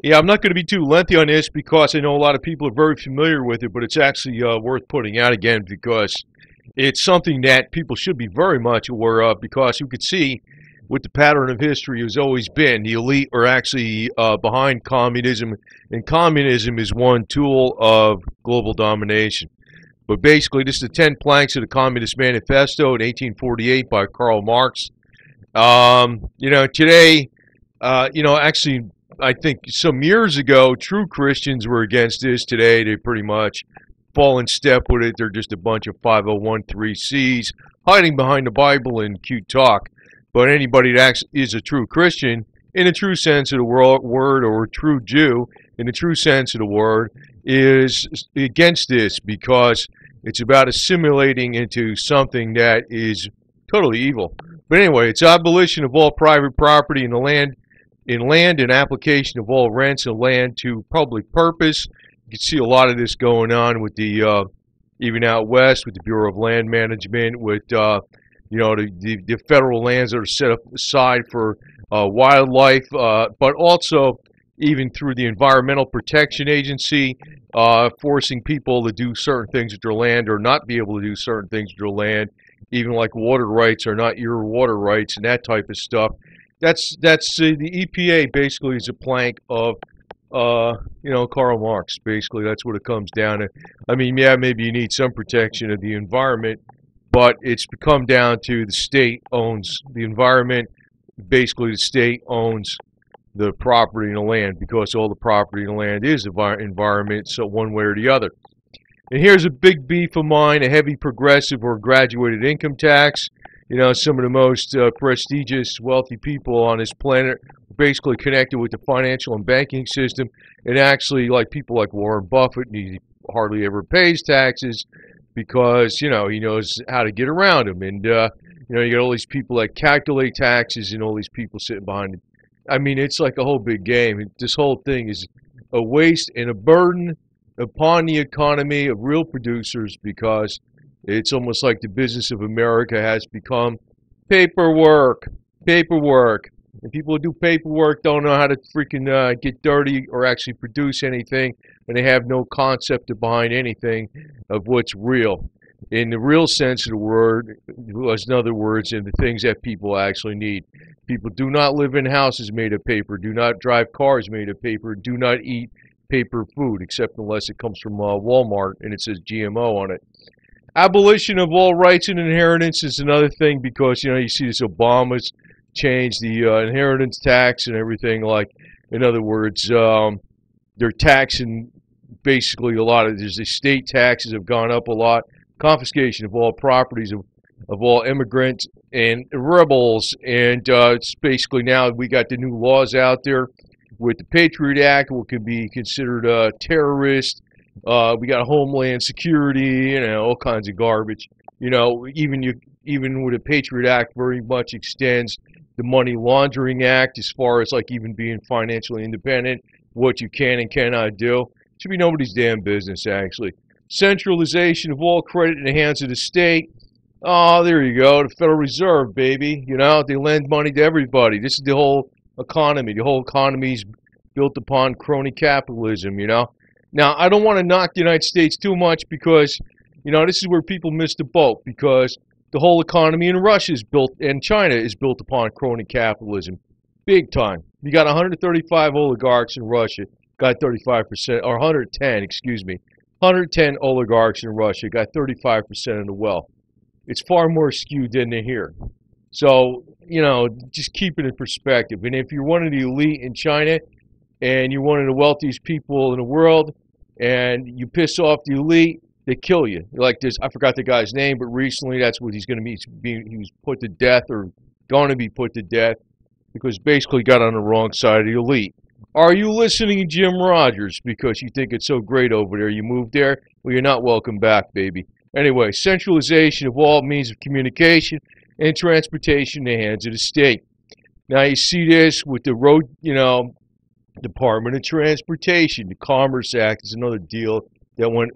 Yeah, I'm not going to be too lengthy on this because I know a lot of people are very familiar with it, but it's actually worth putting out again because it's something that people should be very much aware of because you could see with the pattern of history has always been the elite are actually behind communism, and communism is one tool of global domination. But basically, this is the 10 planks of the Communist Manifesto in 1848 by Karl Marx. Today, actually, I think some years ago, true Christians were against this. Today, they pretty much fall in step with it. They're just a bunch of 501(c)(3)s hiding behind the Bible and cute talk. But anybody that actually is a true Christian, in the true sense of the word, or a true Jew, in the true sense of the word, is against this because it's about assimilating into something that is totally evil. But anyway, it's abolition of all private property in land and application of all rents of land to public purpose. You can see a lot of this going on with the even out west with the Bureau of Land Management, with the federal lands that are set up aside for wildlife, but also even through the Environmental Protection Agency, forcing people to do certain things with their land or not be able to do certain things with their land, even like water rights are not your water rights and that type of stuff. That's the EPA basically is a plank of Karl Marx. Basically, that's what it comes down to. I mean, yeah, maybe you need some protection of the environment, but it's come down to the state owns the environment. Basically, the state owns the property and the land because all the property and the land is environment, so one way or the other. And here's a big beef of mine, a heavy progressive or graduated income tax. Some of the most prestigious, wealthy people on this planet are basically connected with the financial and banking system. And actually, like people like Warren Buffett, he hardly ever pays taxes because, he knows how to get around them. And, you got all these people that calculate taxes and all these people sitting behind it. I mean, it's like a whole big game. This whole thing is a waste and a burden upon the economy of real producers because it's almost like the business of America has become paperwork. Paperwork. And people who do paperwork don't know how to freaking get dirty or actually produce anything, and they have no concept behind anything of what's real. In the real sense of the word, in other words, in the things that people actually need. People do not live in houses made of paper, do not drive cars made of paper, do not eat paper food, except unless it comes from Walmart and it says GMO on it. Abolition of all rights and inheritance is another thing because, you see this Obama's changed the inheritance tax and everything. Like, in other words, they're taxing basically a lot of, there's the state taxes have gone up a lot. Confiscation of all properties of all immigrants and rebels. And it's basically now we got the new laws out there with the Patriot Act, what can be considered a terrorist. We got Homeland Security, all kinds of garbage. Even with the Patriot Act, very much extends the Money Laundering Act as far as like even being financially independent, what you can and cannot do. It should be nobody's damn business, actually. Centralization of all credit in the hands of the state. Oh, there you go, the Federal Reserve, baby. They lend money to everybody. This is the whole economy. The whole economy is built upon crony capitalism, Now, I don't want to knock the United States too much because, this is where people miss the boat because the whole economy in Russia is built, and China is built upon crony capitalism. Big time. You got 135 oligarchs in Russia, got 35%, or 110, excuse me. 110 oligarchs in Russia, got 35% of the wealth. It's far more skewed than they're here. So, just keep it in perspective. And if you're one of the elite in China, and you're one of the wealthiest people in the world, and you piss off the elite, they kill you. Like this, I forgot the guy's name, but recently that's what he's going to be. He was put to death or going to be put to death because basically got on the wrong side of the elite. Are you listening to Jim Rogers because you think it's so great over there? You moved there? Well, you're not welcome back, baby. Anyway, centralization of all means of communication and transportation in the hands of the state. Now you see this with the road, Department of Transportation. The Commerce Act is another deal that went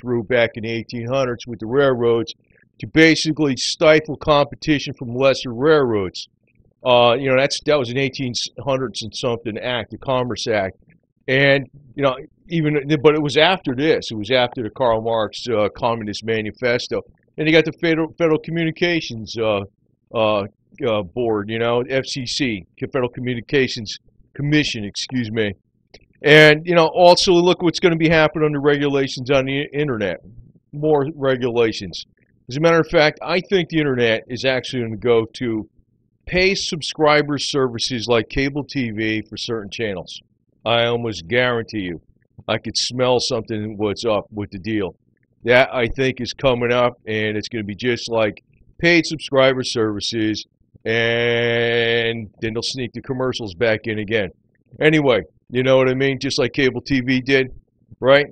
through back in the 1800s with the railroads to basically stifle competition from lesser railroads. That was an 1800s and something act, the Commerce Act. And you know, but it was after this. It was after the Karl Marx Communist Manifesto, and you got the Federal Communications Board, you know, FCC, Federal Communications Commission, excuse me. And you know, also look what's going to be happening under regulations on the internet. More regulations. As a matter of fact, I think the internet is actually going to go to pay subscriber services like cable TV for certain channels. I almost guarantee you. I could smell something what's up with the deal. That I think is coming up, and it's going to be just like paid subscriber services, and then they'll sneak the commercials back in again. Anyway, you know what I mean? Just like cable TV did, right?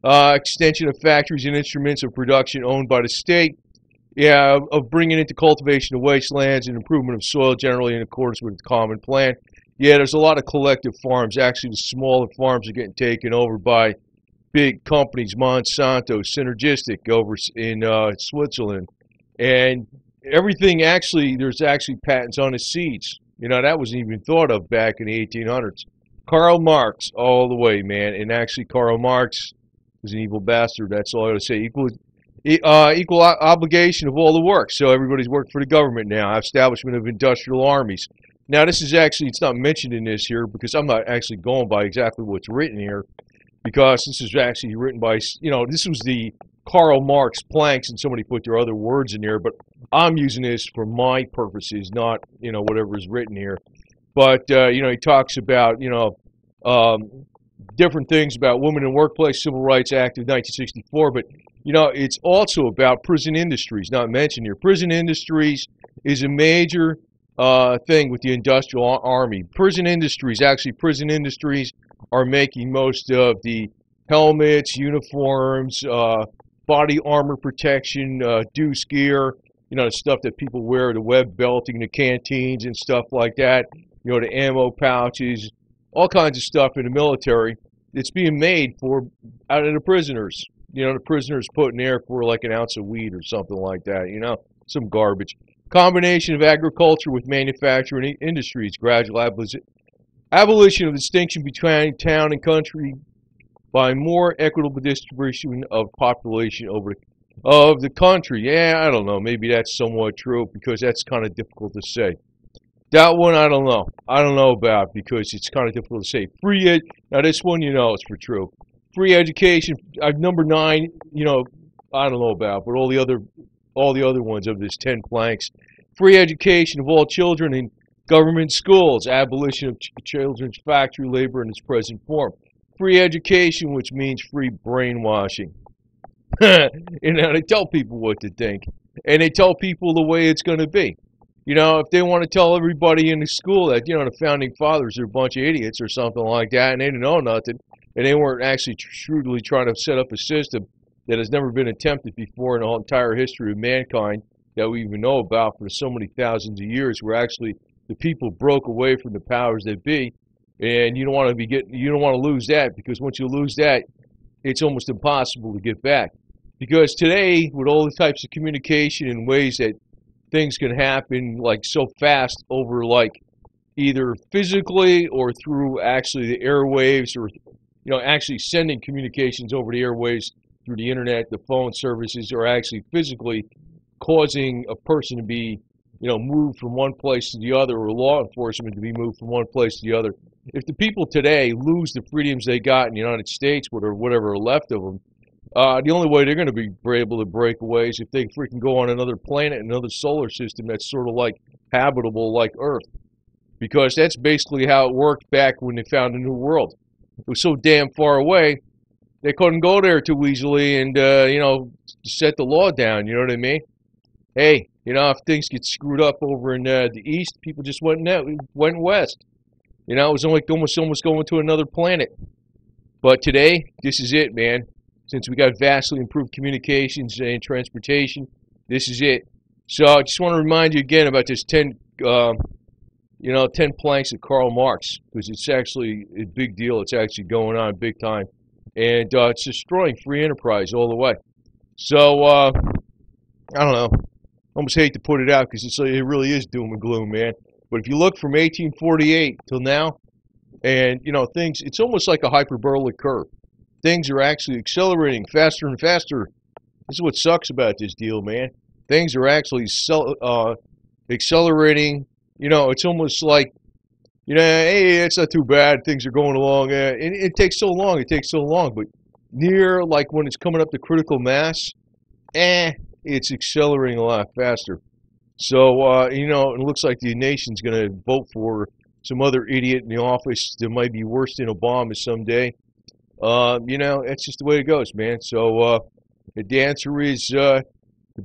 Extension of factories and instruments of production owned by the state. Yeah, of bringing into cultivation of wastelands and improvement of soil generally in accordance with the common plan. Yeah, there's a lot of collective farms. Actually, the smaller farms are getting taken over by big companies, Monsanto, Synergistic over in Switzerland. And everything actually, there's actually patents on the seeds. You know, that wasn't even thought of back in the 1800s. Karl Marx, all the way, man. And actually, Karl Marx was an evil bastard. That's all I gotta say. Equal obligation of all the work. So everybody's working for the government now. Establishment of industrial armies. Now, this is actually, it's not mentioned in this here because I'm not actually going by exactly what's written here, because this is actually written by, you know, this was the Karl Marx planks, and somebody put their other words in there, but I'm using this for my purposes, not, you know, whatever is written here. But, you know, he talks about, you know, different things about Women in Workplace, Civil Rights Act of 1964, but, you know, it's also about prison industries, not mentioned here. Prison industries is a major thing with the industrial army. Prison industries are making most of the helmets, uniforms, body armor protection, deuce gear, you know, the stuff that people wear, the web belting, the canteens and stuff like that, you know, the ammo pouches, all kinds of stuff in the military. It's being made for out of the prisoners. You know, the prisoners put in there for like an ounce of weed or something like that, you know, some garbage. Combination of agriculture with manufacturing industries, gradual abolition of distinction between town and country by more equitable distribution of population of the country. Yeah, I don't know. Maybe that's somewhat true because that's kind of difficult to say. That one, I don't know. I don't know about because it's kind of difficult to say. Now this one, you know, it's for true. Free education. Number 9, you know, I don't know about, but all the other ones of this 10 planks. Free education of all children in government schools. Abolition of children's factory labor in its present form. Free education, which means free brainwashing. You know, they tell people what to think, and they tell people the way it's going to be. You know, if they want to tell everybody in the school that, you know, the founding fathers are a bunch of idiots or something like that, and they didn't know nothing, and they weren't actually shrewdly trying to set up a system that has never been attempted before in the whole entire history of mankind that we even know about for so many thousands of years, where actually the people broke away from the powers that be, and you don't want to lose that, because once you lose that, it's almost impossible to get back. Because today, with all the types of communication and ways that things can happen like so fast over like either physically or through actually the airwaves, or you know, actually sending communications over the airwaves through the internet, the phone services, or actually physically causing a person to be, you know, moved from one place to the other, or law enforcement to be moved from one place to the other. If the people today lose the freedoms they got in the United States, or whatever are left of them, the only way they're going to be able to break away is if they freaking go on another planet, another solar system that's sort of like habitable like Earth. Because that's basically how it worked back when they found a new world. It was so damn far away, they couldn't go there too easily and, you know, set the law down, you know what I mean? Hey, you know, if things get screwed up over in the East, people just went west. You know, it was almost going to another planet. But today, this is it, man. Since we got vastly improved communications and transportation, this is it. So I just want to remind you again about this 10 planks of Karl Marx, because it's actually a big deal. It's actually going on big time, and it's destroying free enterprise all the way. So I don't know. I almost hate to put it out because it really is doom and gloom, man. But if you look from 1848 till now, And, you know, things, it's almost like a hyperbolic curve. Things are actually accelerating faster and faster. This is what sucks about this deal, man. Things are actually accelerating. You know, it's almost like, you know, hey, it's not too bad. Things are going along. It takes so long. It takes so long. But near, like when it's coming up to critical mass, it's accelerating a lot faster. So, you know, it looks like the nation's going to vote for some other idiot in the office that might be worse than Obama someday. You know, that's just the way it goes, man. So, the answer is to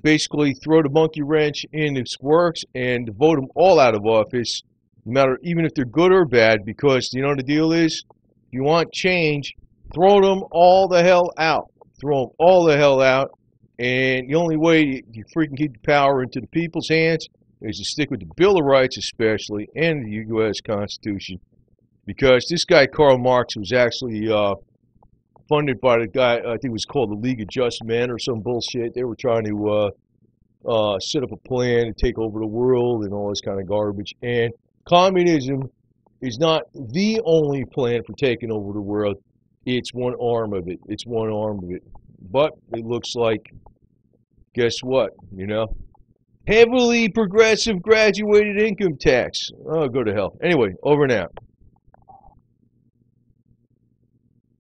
basically throw the monkey wrench in its works and vote them all out of office, no matter even if they're good or bad, because you know the deal is, if you want change, throw them all the hell out. Throw them all the hell out. And the only way you freaking keep the power into the people's hands is to stick with the Bill of Rights, especially, and the U.S. Constitution. Because this guy, Karl Marx, was actually funded by the guy, I think it was called the League of Just Men or some bullshit. They were trying to set up a plan to take over the world and all this kind of garbage. And communism is not the only plan for taking over the world. It's one arm of it. It's one arm of it. But it looks like, guess what, you know? Heavily progressive graduated income tax. Oh, go to hell. Anyway, over and out.